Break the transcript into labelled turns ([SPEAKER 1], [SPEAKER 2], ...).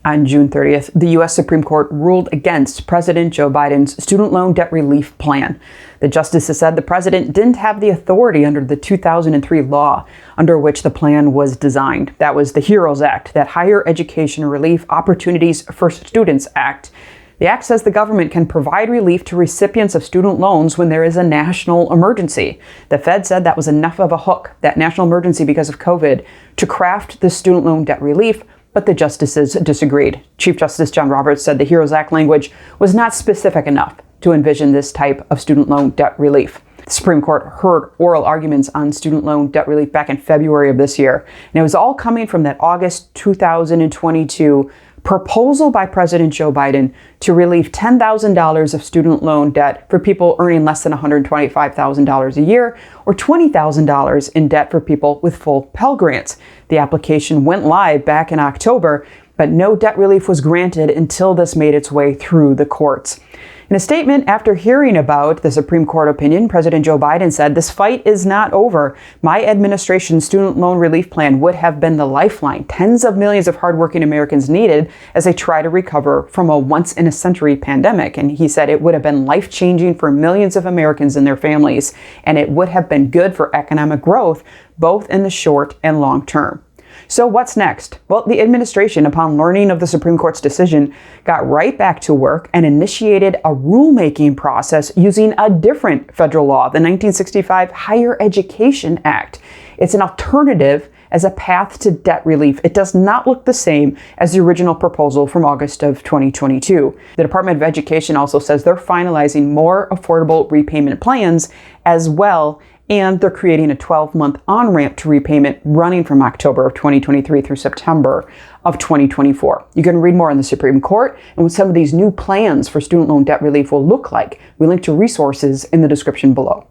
[SPEAKER 1] On June 30th, the U.S. Supreme Court ruled against President Joe Biden's student loan debt relief plan. The justices said the president didn't have the authority under the 2003 law under which the plan was designed. That was the HEROES Act, that Higher Education Relief Opportunities for Students Act. The act says the government can provide relief to recipients of student loans when there is a national emergency. The Fed said that was enough of a hook, that national emergency because of COVID, to craft the student loan debt relief, but the justices disagreed. Chief Justice John Roberts said the HEROES Act language was not specific enough to envision this type of student loan debt relief. The Supreme Court heard oral arguments on student loan debt relief back in February of this year, and it was all coming from that August 2022 proposal by President Joe Biden to relieve $10,000 of student loan debt for people earning less than $125,000 a year, or $20,000 in debt for people with full Pell Grants. The application went live back in October, but no debt relief was granted until this made its way through the courts. In a statement after hearing about the Supreme Court opinion, President Joe Biden said, "This fight is not over. My administration's student loan relief plan would have been the lifeline tens of millions of hardworking Americans needed as they try to recover from a once-in-a-century pandemic." And he said it would have been life-changing for millions of Americans and their families, and it would have been good for economic growth, both in the short and long term. So what's next? Well, the administration, upon learning of the Supreme Court's decision, got right back to work and initiated a rulemaking process using a different federal law, the 1965 Higher Education Act. It's an alternative as a path to debt relief. It does not look the same as the original proposal from August of 2022. The Department of Education also says they're finalizing more affordable repayment plans as well, and they're creating a 12-month on-ramp to repayment running from October of 2023 through September of 2024. You can read more on the Supreme Court and what some of these new plans for student loan debt relief will look like. We link to resources in the description below.